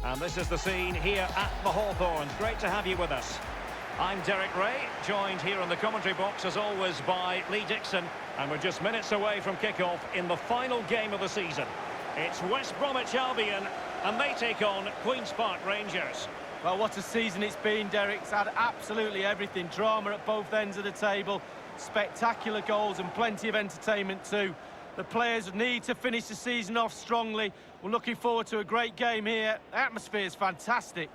And this is the scene here at the Hawthorns. Great to have you with us. I'm Derek Ray, joined here in the commentary box as always by Lee Dixon. And we're just minutes away from kick-off in the final game of the season. It's West Bromwich Albion and they take on Queen's Park Rangers. Well, what a season it's been, Derek. It's had absolutely everything. Drama at both ends of the table, spectacular goals and plenty of entertainment too. The players need to finish the season off strongly. We're looking forward to a great game here. The atmosphere is fantastic.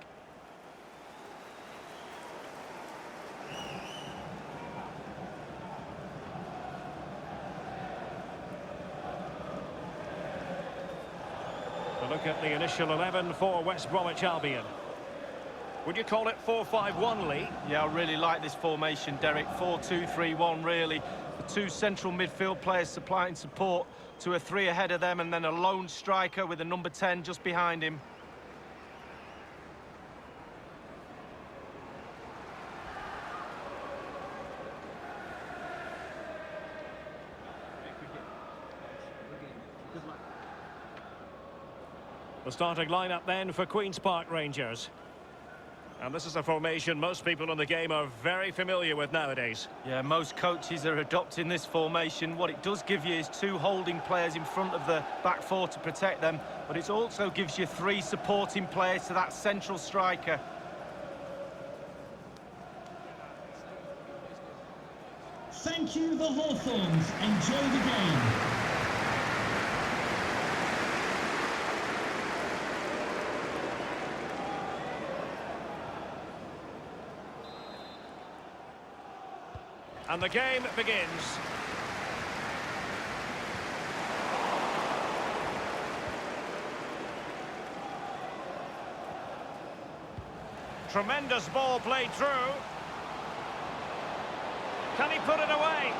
A look at the initial 11 for West Bromwich Albion. Would you call it 4-5-1, Lee? Yeah, I really like this formation, Derek. 4-2-3-1, really. The two central midfield players supplying support to a three ahead of them, and then a lone striker with a number 10 just behind him. The starting lineup then for Queen's Park Rangers. And this is a formation most people in the game are very familiar with nowadays. Yeah, most coaches are adopting this formation. What it does give you is two holding players in front of the back four to protect them, but it also gives you three supporting players to that central striker. Thank you, the Hawthorns. Enjoy the game. And the game begins. Tremendous ball played through. Can he put it away?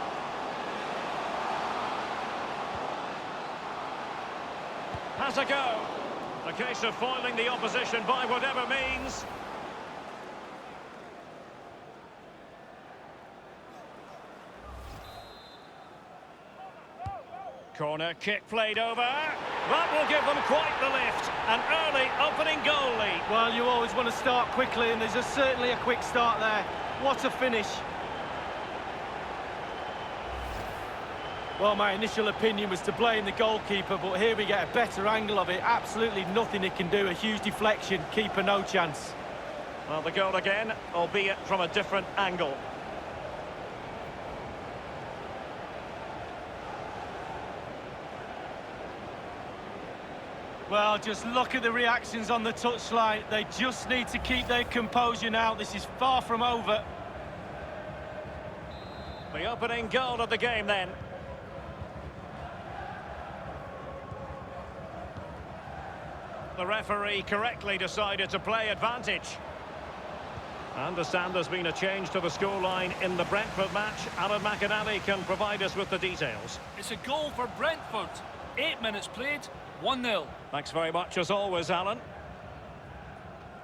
Has a go. A case of foiling the opposition by whatever means. Corner kick played over. That will give them quite the lift. An early opening goal lead. Well, you always want to start quickly, and there's certainly a quick start there. What a finish. Well, my initial opinion was to blame the goalkeeper, but here we get a better angle of it. Absolutely nothing he can do. A huge deflection. Keeper, no chance. Well, the goal again, albeit from a different angle. Well, just look at the reactions on the touchline. They just need to keep their composure now. This is far from over. The opening goal of the game then. The referee correctly decided to play advantage. I understand there's been a change to the scoreline in the Brentford match. Alan McAnally can provide us with the details. It's a goal for Brentford. 8 minutes played, 1-0. Thanks very much as always, Alan.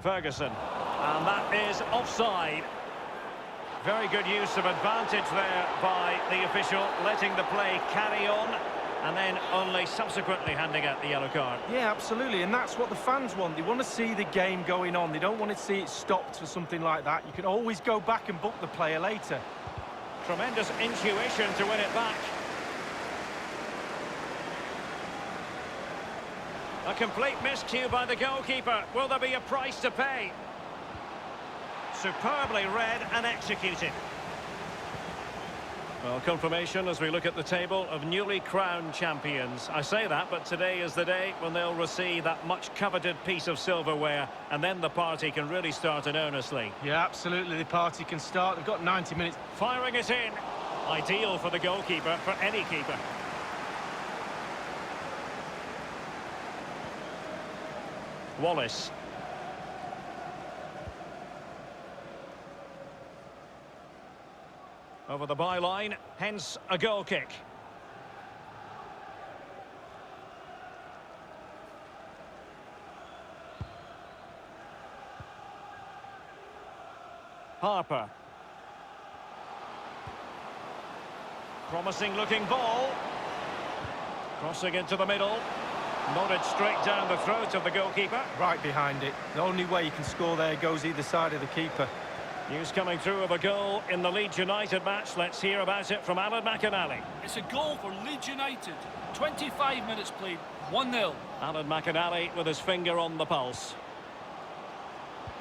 Ferguson. And that is offside. Very good use of advantage there by the official, letting the play carry on and then only subsequently handing out the yellow card. Yeah, absolutely, and that's what the fans want. They want to see the game going on. They don't want to see it stopped for something like that. You can always go back and book the player later. Tremendous intuition to win it back. A complete miscue by the goalkeeper. Will there be a price to pay? Superbly read and executed. Well, confirmation as we look at the table of newly crowned champions. I say that, but today is the day when they'll receive that much coveted piece of silverware, and then the party can really start in earnestly. Yeah, absolutely, the party can start. They've got 90 minutes. Firing it in. Ideal for the goalkeeper, for any keeper. Wallace. Over the byline, hence a goal kick. Harper. Promising looking ball. Crossing into the middle. Nodded straight down the throat of the goalkeeper. Right behind it. The only way you can score there goes either side of the keeper. News coming through of a goal in the Leeds United match. Let's hear about it from Alan McInally. It's a goal for Leeds United. 25 minutes played, 1-0. Alan McInally with his finger on the pulse.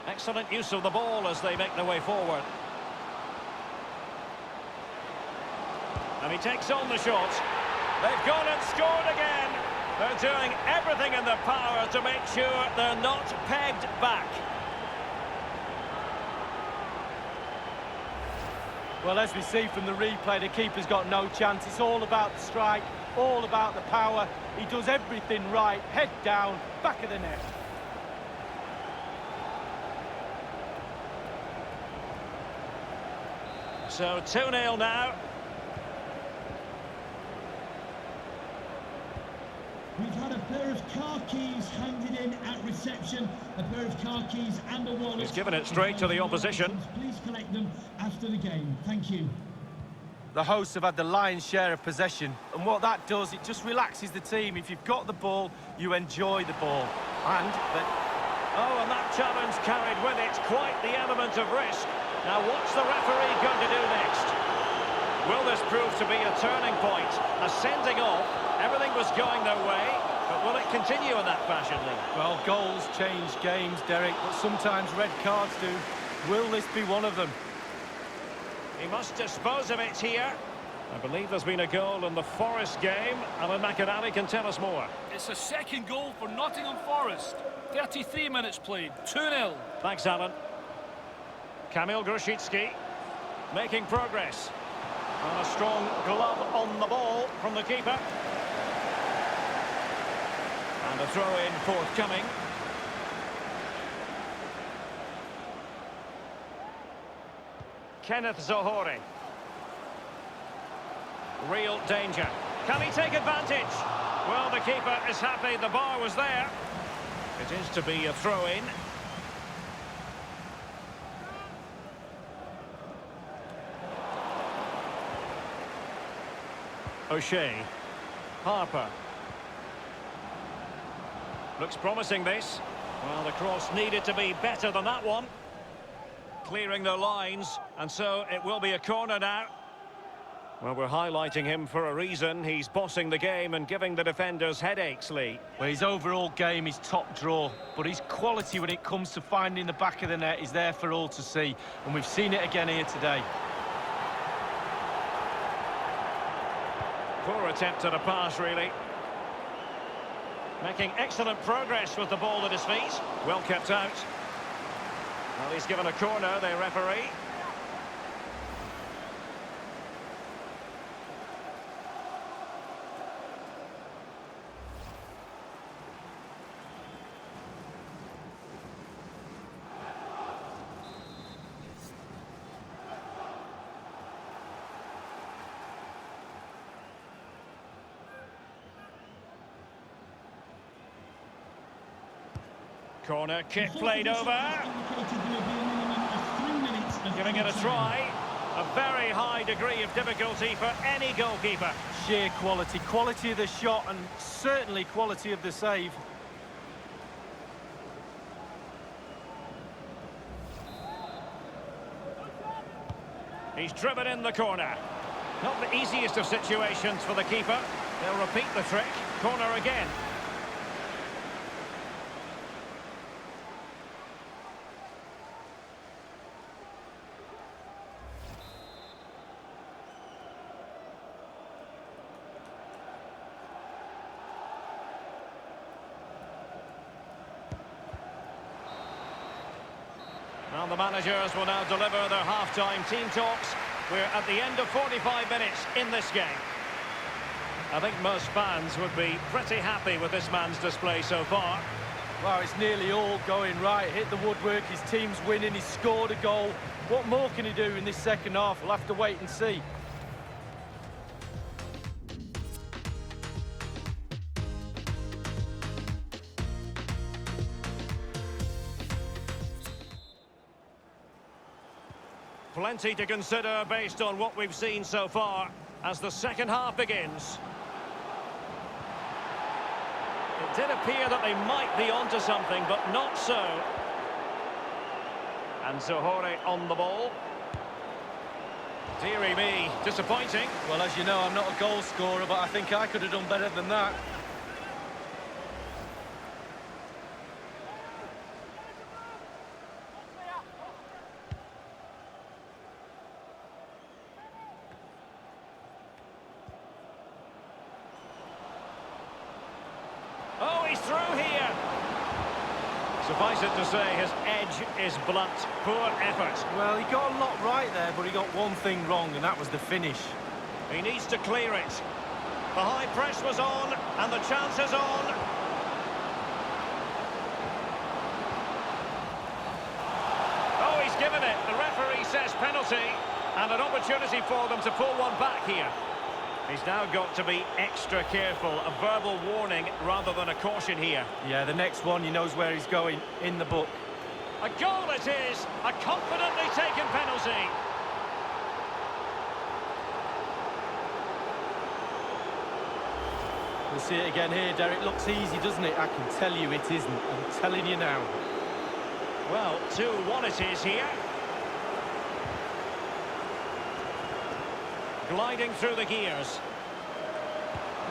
Excellent use of the ball as they make their way forward. And he takes on the shot. They've gone and scored again. They're doing everything in their power to make sure they're not pegged back. Well, as we see from the replay, the keeper's got no chance. It's all about the strike, all about the power. He does everything right. Head down, back of the net. So 2-0 now. We've had a pair of car keys handed in at reception, a pair of car keys and a wallet. He's given it straight to the opposition. Please collect them after the game. Thank you. The hosts have had the lion's share of possession, and what that does, it just relaxes the team. If you've got the ball, you enjoy the ball. Oh, and that challenge carried with it quite the element of risk. Now, what's the referee going to do next? Will this prove to be a turning point? A sending off. Everything was going their way, but will it continue in that fashion, Lee? Well, goals change games, Derek, but sometimes red cards do. Will this be one of them? He must dispose of it here. I believe there's been a goal in the Forest game. Alan McInally can tell us more. It's a second goal for Nottingham Forest. 33 minutes played, 2-0. Thanks, Alan. Kamil Grosicki making progress. And a strong glove on the ball from the keeper. And a throw-in forthcoming. Kenneth Zohore. Real danger. Can he take advantage? Well, the keeper is happy the bar was there. It is to be a throw-in. O'Shea. Harper. Looks promising, this. Well, the cross needed to be better than that one. Clearing their lines, and so it will be a corner now. Well, we're highlighting him for a reason. He's bossing the game and giving the defenders headaches, Lee. Well, his overall game is top draw, but his quality when it comes to finding the back of the net is there for all to see, and we've seen it again here today. Poor attempt at a pass, really. Making excellent progress with the ball at his feet. Well kept out. Well, he's given a corner, the referee. Corner kick played over. Giving it a try. A very high degree of difficulty for any goalkeeper. Sheer quality. Quality of the shot and certainly quality of the save. He's driven in the corner. Not the easiest of situations for the keeper. They'll repeat the trick. Corner again. And the managers will now deliver their half-time team talks. We're at the end of 45 minutes in this game. I think most fans would be pretty happy with this man's display so far. Well, it's nearly all going right. Hit the woodwork, his team's winning, he's scored a goal. What more can he do in this second half? We'll have to wait and see. Plenty to consider based on what we've seen so far as the second half begins. It did appear that they might be onto something, but not so. And Zohore on the ball. Deary me, disappointing. Well, as you know, I'm not a goal scorer, but I think I could have done better than that. Oh, he's through here. Suffice it to say, his edge is blunt. Poor effort. Well, he got a lot right there, but he got one thing wrong, and that was the finish. He needs to clear it. The high press was on, and the chance is on. Oh, he's given it. The referee says penalty, and an opportunity for them to pull one back here. He's now got to be extra careful. A verbal warning rather than a caution here. Yeah, the next one, he knows where he's going, in the book. A goal it is. A confidently taken penalty. We'll see it again here, Derek. Looks easy, doesn't it? I can tell you it isn't. I'm telling you now. Well, 2-1 it is here. Gliding through the gears.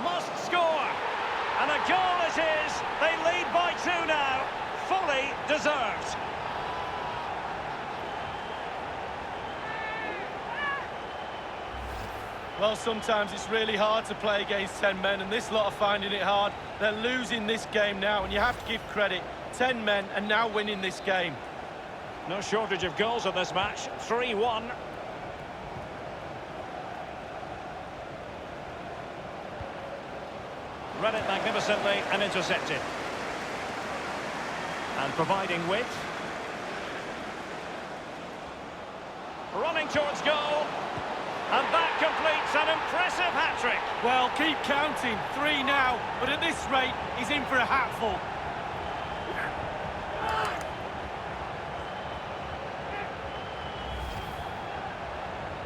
Must score! And a goal it is! They lead by 2 now. Fully deserved. Well, sometimes it's really hard to play against 10 men, and this lot are finding it hard. They're losing this game now, and you have to give credit. 10 men and now winning this game. No shortage of goals in this match. 3-1. Read it magnificently and intercepted. And providing width. Running towards goal. And that completes an impressive hat-trick. Well, keep counting. 3 now, but at this rate, he's in for a hatful.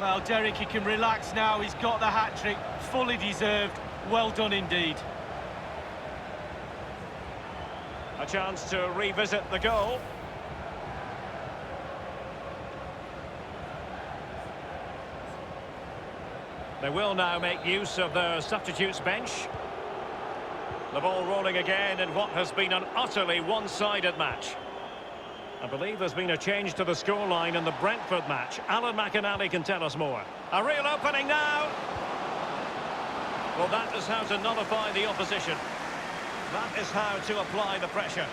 Well, Derek, he can relax now. He's got the hat-trick, fully deserved. Well done indeed. A chance to revisit the goal. They will now make use of their substitutes bench. The ball rolling again in what has been an utterly one-sided match. I believe there's been a change to the scoreline in the Brentford match. Alan McInally can tell us more. A real opening now. Well, that is how to nullify the opposition. That is how to apply the pressure.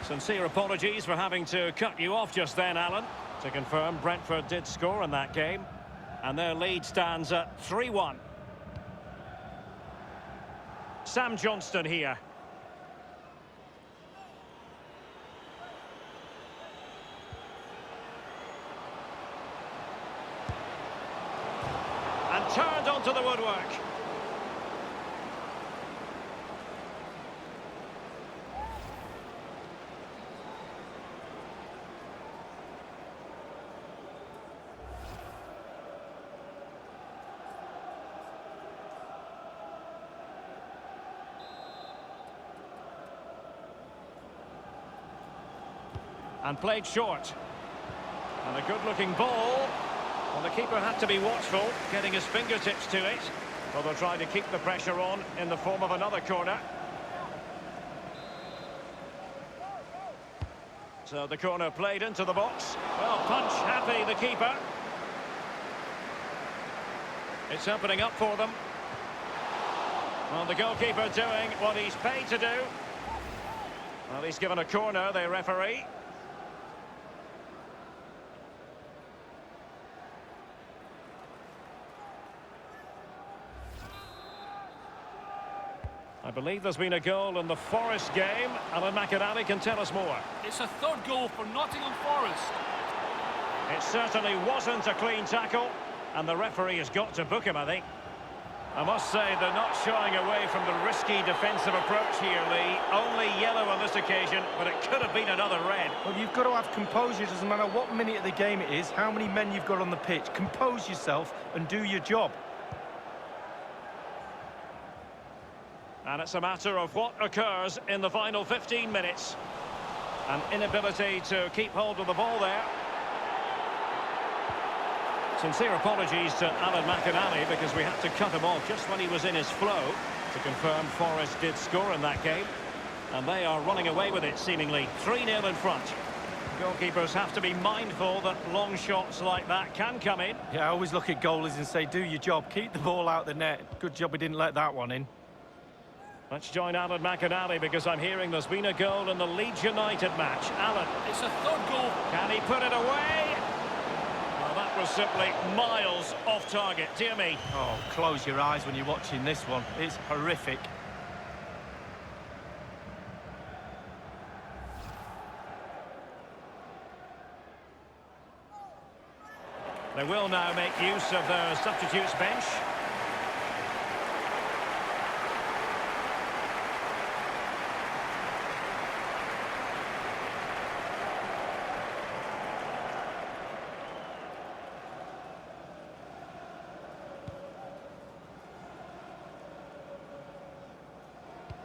Sincere apologies for having to cut you off just then, Alan. To confirm, Brentford did score in that game. And their lead stands at 3-1. Sam Johnston here. And turned onto the woodwork. And played short. And a good-looking ball. Well, the keeper had to be watchful, getting his fingertips to it. Well, they'll try to keep the pressure on in the form of another corner. So the corner played into the box. Well, punch happy, the keeper. It's opening up for them. Well, the goalkeeper doing what he's paid to do. Well, he's given a corner, the referee. I believe there's been a goal in the Forest game. Alan McInally can tell us more. It's a third goal for Nottingham Forest. It certainly wasn't a clean tackle, and the referee has got to book him, I think. I must say they're not shying away from the risky defensive approach here, Lee. Only yellow on this occasion, but it could have been another red. Well, you've got to have composure. Doesn't matter what minute of the game it is, how many men you've got on the pitch. Compose yourself and do your job. And it's a matter of what occurs in the final 15 minutes. An inability to keep hold of the ball there. Sincere apologies to Alan McInally because we had to cut him off just when he was in his flow. To confirm, Forest did score in that game. And they are running away with it, seemingly. 3-0 in front. Goalkeepers have to be mindful that long shots like that can come in. Yeah, I always look at goalies and say, do your job, keep the ball out the net. Good job he didn't let that one in. Let's join Alan McInally because I'm hearing there's been a goal in the Leeds United match. Alan. It's a third goal. Can he put it away? Well, that was simply miles off target. Dear me. Oh, close your eyes when you're watching this one. It's horrific. They will now make use of their substitutes bench.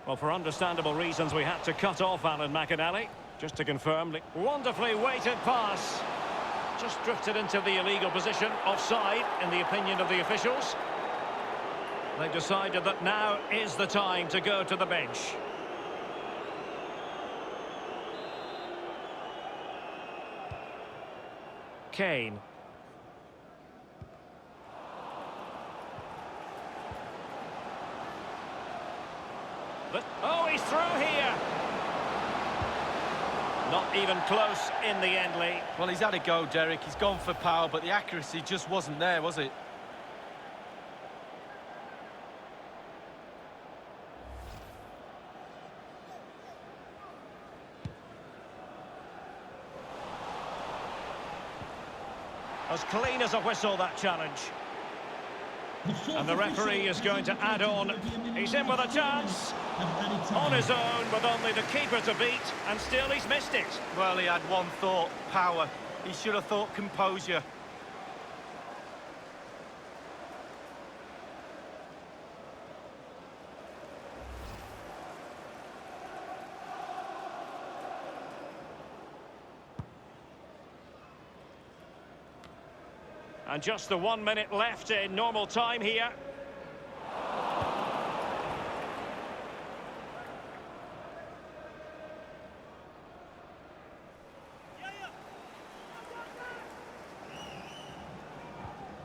Well, for understandable reasons, we had to cut off Alan McInally. Just to confirm, wonderfully weighted pass. Just drifted into the illegal position, offside, in the opinion of the officials. They've decided that now is the time to go to the bench. Kane. Oh, he's through here. Not even close in the end, Lee. Well, he's had a go, Derek. He's gone for power, but the accuracy just wasn't there, was it? As clean as a whistle, that challenge. And the referee is going to add on. He's in with a chance. On his own with only the keeper to beat, and still he's missed it. Well, he had one thought, power. He should have thought composure. And just the 1 minute left in normal time here.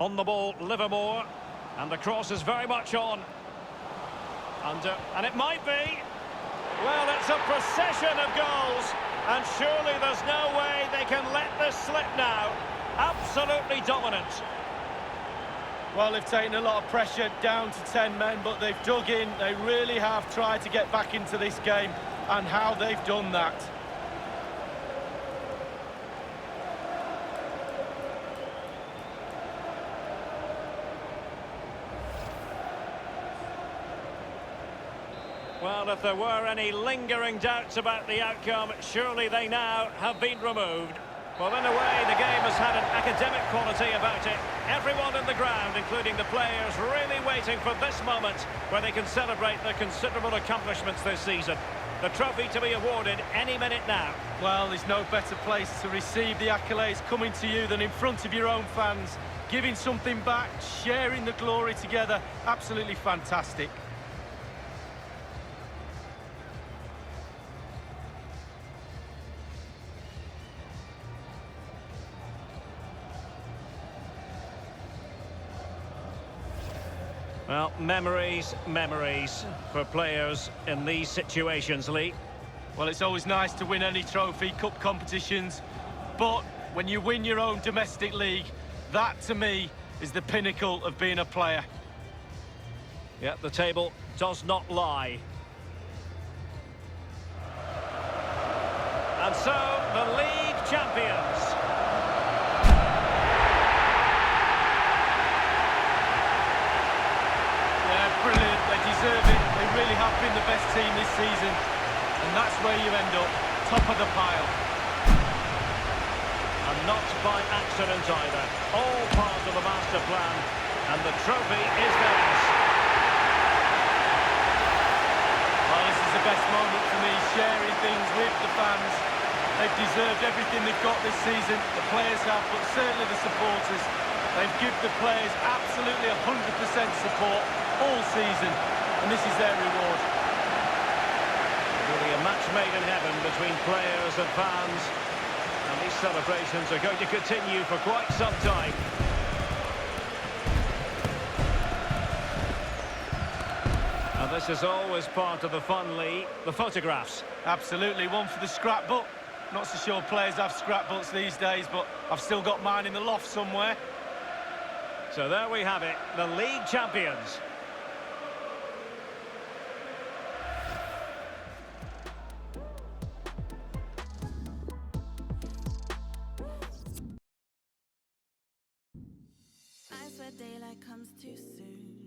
On the ball, Livermore, and the cross is very much on. And it might be. Well, it's a procession of goals, and surely there's no way they can let this slip now. Absolutely dominant. Well, they've taken a lot of pressure down to 10 men, but they've dug in. They really have tried to get back into this game, and how they've done that. Well, if there were any lingering doubts about the outcome, surely they now have been removed. Well, in a way, the game has had an academic quality about it. Everyone in the ground, including the players, really waiting for this moment where they can celebrate their considerable accomplishments this season. The trophy to be awarded any minute now. Well, there's no better place to receive the accolades coming to you than in front of your own fans. Giving something back, sharing the glory together. Absolutely fantastic. Well, memories for players in these situations, Lee. Well, it's always nice to win any trophy, cup competitions, but when you win your own domestic league, that to me is the pinnacle of being a player. Yeah, the table does not lie. And so, the league champions. Brilliant, they deserve it. They really have been the best team this season. And that's where you end up, top of the pile. And not by accident either. All part of the master plan. And the trophy is theirs. They've deserved everything they've got this season. The players have, but certainly the supporters. They've given the players absolutely 100% support all season, and this is their reward. Really a match made in heaven between players and fans, and these celebrations are going to continue for quite some time. And this is always part of the fun, Lee, the photographs. Absolutely, one for the scrapbook. Not so sure players have scrapbooks these days, but I've still got mine in the loft somewhere. So there we have it, the league champions. I swear daylight comes too soon.